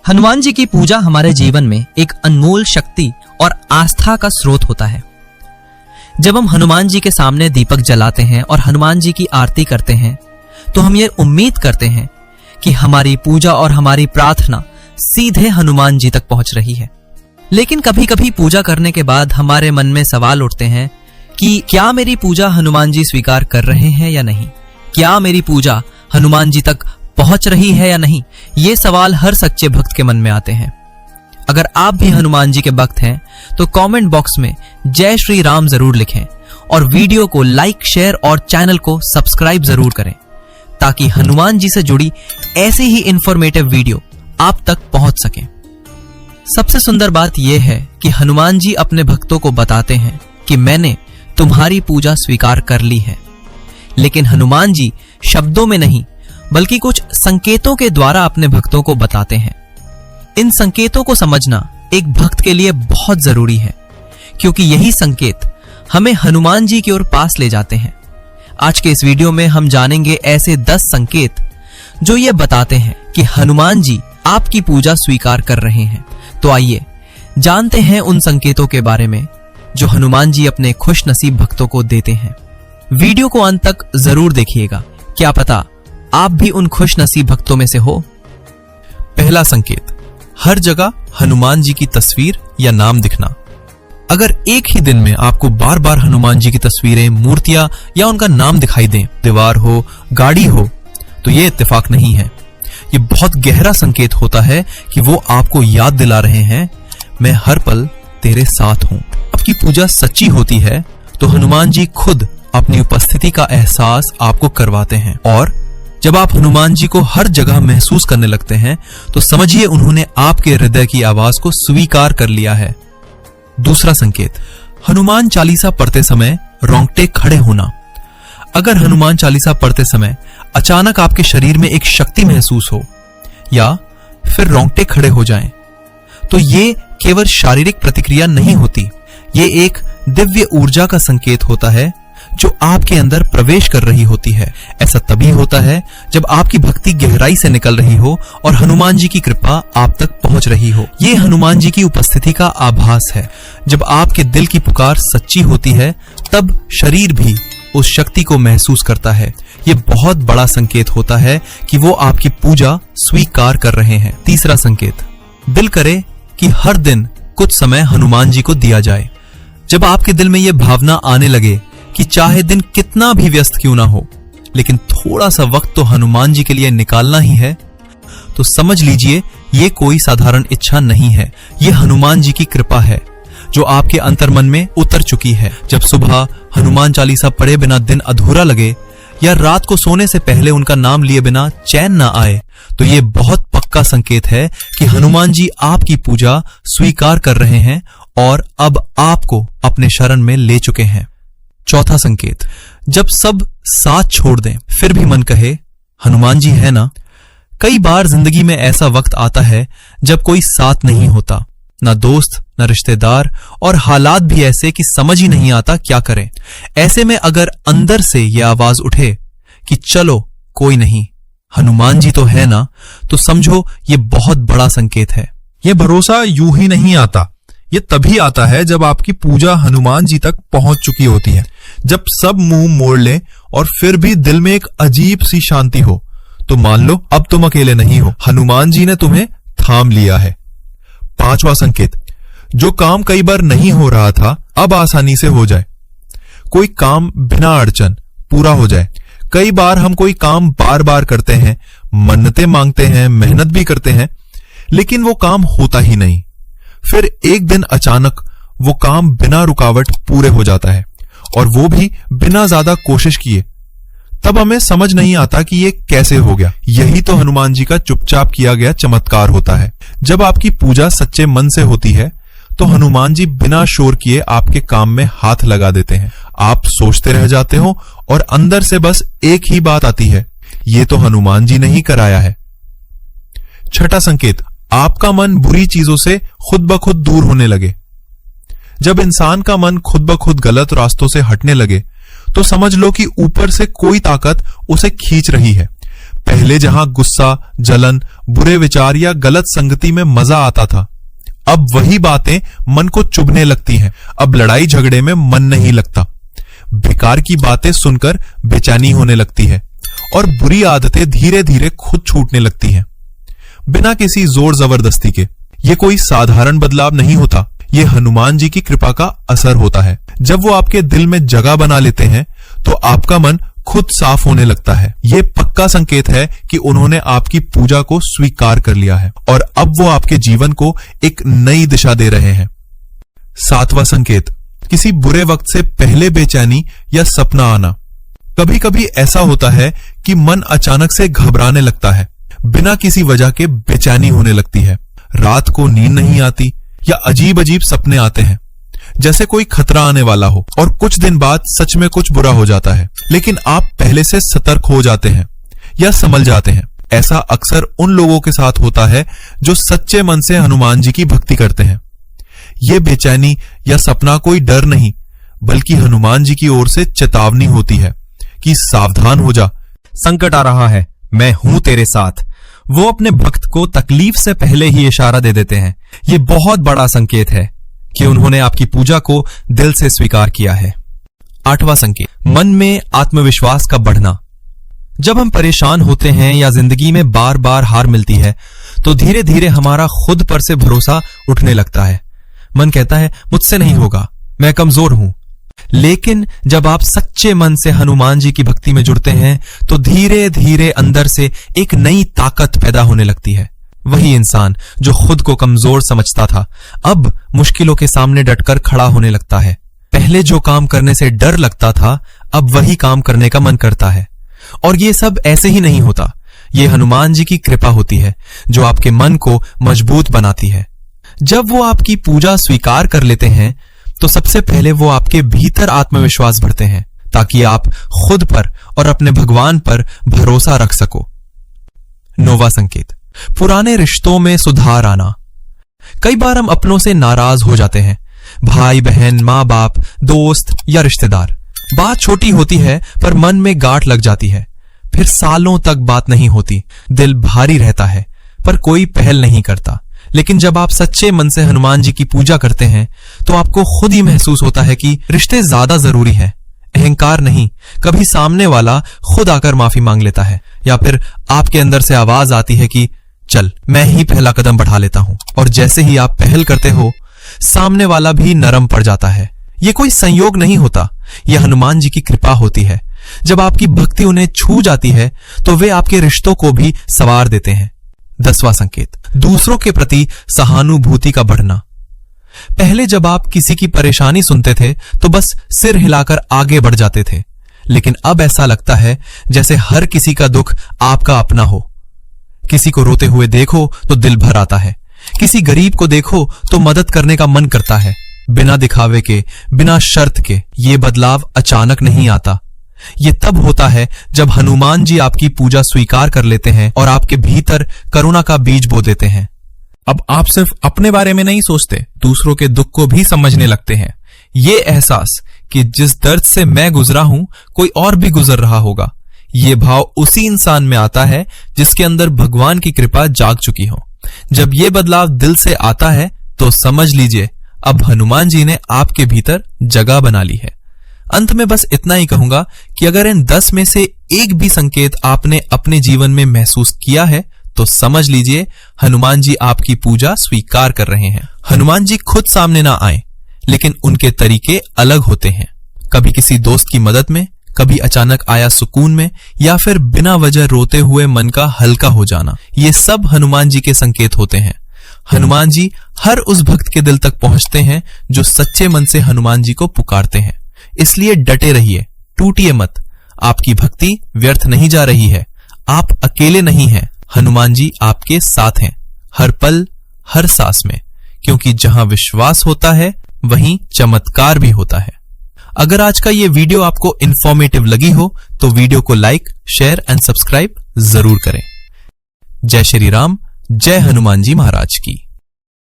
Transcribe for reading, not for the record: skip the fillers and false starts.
हनुमान जी की पूजा हमारे जीवन में एक अनमोल शक्ति और आस्था का स्रोत होता है। जब हम हनुमान जी के सामने दीपक जलाते हैं और हनुमान जी की आरती करते हैं तो हम ये उम्मीद करते हैं कि हमारी पूजा और हमारी प्रार्थना सीधे हनुमान जी तक पहुंच रही है। लेकिन कभी कभी पूजा करने के बाद हमारे मन में सवाल उठते हैं कि क्या मेरी पूजा हनुमान जी स्वीकार कर रहे हैं या नहीं, क्या मेरी पूजा हनुमान जी तक पहुंच रही है या नहीं। ये सवाल हर सच्चे भक्त के मन में आते हैं। अगर आप भी हनुमान जी के भक्त हैं तो कमेंट बॉक्स में जय श्री राम जरूर लिखें और वीडियो को लाइक, शेयर और चैनल को सब्सक्राइब जरूर करें ताकि हनुमान जी से जुड़ी ऐसे ही इंफॉर्मेटिव वीडियो आप तक पहुंच सके। सबसे सुंदर बात यह है कि हनुमान जी अपने भक्तों को बताते हैं कि मैंने तुम्हारी पूजा स्वीकार कर ली है। लेकिन हनुमान जी शब्दों में नहीं बल्कि कुछ संकेतों के द्वारा अपने भक्तों को बताते हैं। इन संकेतों को समझना एक भक्त के लिए बहुत जरूरी है क्योंकि यही संकेत हमें हनुमान जी की ओर पास ले जाते हैं। आज के इस वीडियो में हम जानेंगे ऐसे 10 संकेत जो ये बताते हैं कि हनुमान जी आपकी पूजा स्वीकार कर रहे हैं। तो आइए जानते हैं उन संकेतों के बारे में जो हनुमान जी अपने खुश नसीब भक्तों को देते हैं। वीडियो को अंत तक जरूर देखिएगा, क्या पता आप भी उन खुश नसीब भक्तों में से हो। पहला संकेत, हर जगह हनुमान जी की तस्वीर या नाम दिखना। अगर एक ही दिन में आपको बार बार हनुमान जी की तस्वीरें, मूर्तियां या उनका नाम दिखाई दें, दीवार हो, गाड़ी हो, तो ये इत्तेफाक नहीं है। ये बहुत गहरा संकेत होता है कि वो आपको याद दिला रहे हैं, मैं हर पल तेरे साथ हूं। आपकी पूजा सच्ची होती है तो हनुमान जी खुद अपनी उपस्थिति का एहसास आपको करवाते हैं और जब आप हनुमान जी को हर जगह महसूस करने लगते हैं तो समझिए उन्होंने आपके हृदय की आवाज को स्वीकार कर लिया है। दूसरा संकेत, हनुमान चालीसा पढ़ते समय रोंगटे खड़े होना। अगर हनुमान चालीसा पढ़ते समय अचानक आपके शरीर में एक शक्ति महसूस हो या फिर रोंगटे खड़े हो जाएं, तो ये केवल शारीरिक प्रतिक्रिया नहीं होती, ये एक दिव्य ऊर्जा का संकेत होता है जो आपके अंदर प्रवेश कर रही होती है। ऐसा तभी होता है जब आपकी भक्ति गहराई से निकल रही हो और हनुमान जी की कृपा आप तक पहुंच रही हो। ये हनुमान जी की उपस्थिति का आभास है। जब आपके दिल की पुकार सच्ची होती है तब शरीर भी उस शक्ति को महसूस करता है। ये बहुत बड़ा संकेत होता है कि वो आपकी पूजा स्वीकार कर रहे हैं। तीसरा संकेत, दिल करे कि हर दिन कुछ समय हनुमान जी को दिया जाए। जब आपके दिल में यह भावना आने लगे कि चाहे दिन कितना भी व्यस्त क्यों ना हो लेकिन थोड़ा सा वक्त तो हनुमान जी के लिए निकालना ही है, तो समझ लीजिए ये कोई साधारण इच्छा नहीं है, ये हनुमान जी की कृपा है जो आपके अंतर्मन में उतर चुकी है। जब सुबह हनुमान चालीसा पढ़े बिना दिन अधूरा लगे या रात को सोने से पहले उनका नाम लिए बिना चैन ना आए तो ये बहुत पक्का संकेत है कि हनुमान जी आपकी पूजा स्वीकार कर रहे हैं और अब आपको अपने शरण में ले चुके हैं। चौथा संकेत, जब सब साथ छोड़ दें फिर भी मन कहे हनुमान जी है ना। कई बार जिंदगी में ऐसा वक्त आता है जब कोई साथ नहीं होता, ना दोस्त ना रिश्तेदार, और हालात भी ऐसे कि समझ ही नहीं आता क्या करें। ऐसे में अगर अंदर से यह आवाज उठे कि चलो कोई नहीं, हनुमान जी तो है ना, तो समझो ये बहुत बड़ा संकेत है। ये भरोसा यूं ही नहीं आता, ये तभी आता है जब आपकी पूजा हनुमान जी तक पहुंच चुकी होती है। जब सब मुंह मोड़ लें और फिर भी दिल में एक अजीब सी शांति हो तो मान लो अब तुम अकेले नहीं हो, हनुमान जी ने तुम्हें थाम लिया है। पांचवा संकेत, जो काम कई बार नहीं हो रहा था अब आसानी से हो जाए। कोई काम बिना अड़चन पूरा हो जाए। कई बार हम कोई काम बार बार करते हैं, मन्नतें मांगते हैं, मेहनत भी करते हैं, लेकिन वो काम होता ही नहीं। फिर एक दिन अचानक वो काम बिना रुकावट पूरे हो जाता है और वो भी बिना ज्यादा कोशिश किए। तब हमें समझ नहीं आता कि ये कैसे हो गया। यही तो हनुमान जी का चुपचाप किया गया चमत्कार होता है। जब आपकी पूजा सच्चे मन से होती है तो हनुमान जी बिना शोर किए आपके काम में हाथ लगा देते हैं। आप सोचते रह जाते हो और अंदर से बस एक ही बात आती है, ये तो हनुमान जी ने ही कराया है। छठा संकेत, आपका मन बुरी चीजों से खुद ब खुद दूर होने लगे। जब इंसान का मन खुद ब खुद गलत रास्तों से हटने लगे तो समझ लो कि ऊपर से कोई ताकत उसे खींच रही है। पहले जहां गुस्सा, जलन, बुरे विचार या गलत संगति में मजा आता था, अब वही बातें मन को चुभने लगती हैं। अब लड़ाई झगड़े में मन नहीं लगता, बेकार की बातें सुनकर बेचैनी होने लगती है और बुरी आदतें धीरे धीरे खुद छूटने लगती हैं, बिना किसी जोर जबरदस्ती के। ये कोई साधारण बदलाव नहीं होता, ये हनुमान जी की कृपा का असर होता है। जब वो आपके दिल में जगह बना लेते हैं तो आपका मन खुद साफ होने लगता है। ये पक्का संकेत है कि उन्होंने आपकी पूजा को स्वीकार कर लिया है और अब वो आपके जीवन को एक नई दिशा दे रहे हैं। 7वां संकेत, किसी बुरे वक्त से पहले बेचैनी या सपना आना। कभी कभी ऐसा होता है कि मन अचानक से घबराने लगता है, बिना किसी वजह के बेचैनी होने लगती है। रात को नींद नहीं आती या अजीब अजीब सपने आते हैं, जैसे कोई खतरा आने वाला हो, और कुछ दिन बाद सच में कुछ बुरा हो जाता है, लेकिन आप पहले से सतर्क हो जाते हैं या संभल जाते हैं। ऐसा अक्सर उन लोगों के साथ होता है जो सच्चे मन से हनुमान जी की भक्ति करते हैं। ये बेचैनी या सपना कोई डर नहीं, बल्कि हनुमान जी की ओर से चेतावनी होती है कि सावधान हो जा, संकट आ रहा है, मैं हूं तेरे साथ। वो अपने भक्त को तकलीफ से पहले ही इशारा दे देते हैं। ये बहुत बड़ा संकेत है कि उन्होंने आपकी पूजा को दिल से स्वीकार किया है। 8वां संकेत, मन में आत्मविश्वास का बढ़ना। जब हम परेशान होते हैं या जिंदगी में बार बार हार मिलती है तो धीरे धीरे हमारा खुद पर से भरोसा उठने लगता है। मन कहता है मुझसे नहीं होगा, मैं कमजोर हूं। लेकिन जब आप सच्चे मन से हनुमान जी की भक्ति में जुड़ते हैं तो धीरे धीरे अंदर से एक नई ताकत पैदा होने लगती है। वही इंसान जो खुद को कमजोर समझता था अब मुश्किलों के सामने डटकर खड़ा होने लगता है। पहले जो काम करने से डर लगता था अब वही काम करने का मन करता है। और ये सब ऐसे ही नहीं होता, ये हनुमान जी की कृपा होती है जो आपके मन को मजबूत बनाती है। जब वो आपकी पूजा स्वीकार कर लेते हैं तो सबसे पहले वो आपके भीतर आत्मविश्वास भरते हैं ताकि आप खुद पर और अपने भगवान पर भरोसा रख सको। 9वां संकेत, पुराने रिश्तों में सुधार आना। कई बार हम अपनों से नाराज हो जाते हैं, भाई बहन, माँ बाप, दोस्त या रिश्तेदार। बात छोटी होती है पर मन में गांठ लग जाती है, फिर सालों तक बात नहीं होती, दिल भारी रहता है पर कोई पहल नहीं करता। लेकिन जब आप सच्चे मन से हनुमान जी की पूजा करते हैं तो आपको खुद ही महसूस होता है कि रिश्ते ज्यादा जरूरी हैं, अहंकार नहीं। कभी सामने वाला खुद आकर माफी मांग लेता है या फिर आपके अंदर से आवाज आती है कि चल मैं ही पहला कदम बढ़ा लेता हूं, और जैसे ही आप पहल करते हो सामने वाला भी नरम पड़ जाता है। ये कोई संयोग नहीं होता, यह हनुमान जी की कृपा होती है। जब आपकी भक्ति उन्हें छू जाती है तो वे आपके रिश्तों को भी संवार देते हैं। 10वां संकेत, दूसरों के प्रति सहानुभूति का बढ़ना। पहले जब आप किसी की परेशानी सुनते थे तो बस सिर हिलाकर आगे बढ़ जाते थे, लेकिन अब ऐसा लगता है जैसे हर किसी का दुख आपका अपना हो। किसी को रोते हुए देखो तो दिल भर आता है, किसी गरीब को देखो तो मदद करने का मन करता है, बिना दिखावे के, बिना शर्त के। ये बदलाव अचानक नहीं आता, ये तब होता है जब हनुमान जी आपकी पूजा स्वीकार कर लेते हैं और आपके भीतर करुणा का बीज बो देते हैं। अब आप सिर्फ अपने बारे में नहीं सोचते, दूसरों के दुख को भी समझने लगते हैं। ये एहसास कि जिस दर्द से मैं गुजरा हूं कोई और भी गुजर रहा होगा, ये भाव उसी इंसान में आता है जिसके अंदर भगवान की कृपा जाग चुकी हो। जब ये बदलाव दिल से आता है तो समझ लीजिए अब हनुमान जी ने आपके भीतर जगह बना ली है। अंत में बस इतना ही कहूंगा कि अगर इन 10 में से एक भी संकेत आपने अपने जीवन में महसूस किया है तो समझ लीजिए हनुमान जी आपकी पूजा स्वीकार कर रहे हैं। हनुमान जी खुद सामने ना आए, लेकिन उनके तरीके अलग होते हैं। कभी किसी दोस्त की मदद में, कभी अचानक आया सुकून में, या फिर बिना वजह रोते हुए मन का हल्का हो जाना। ये सब हनुमान जी के संकेत होते हैं। हनुमान जी हर उस भक्त के दिल तक पहुंचते हैं जो सच्चे मन से हनुमान जी को पुकारते हैं। इसलिए डटे रहिए, टूटिए मत। आपकी भक्ति व्यर्थ नहीं जा रही है, आप अकेले नहीं हैं। हनुमान जी आपके साथ हैं, हर पल, हर सांस में, क्योंकि जहां विश्वास होता है वहीं चमत्कार भी होता है। अगर आज का ये वीडियो आपको इंफॉर्मेटिव लगी हो तो वीडियो को लाइक, शेयर एंड सब्सक्राइब जरूर करें। जय श्री राम, जय हनुमान जी महाराज की।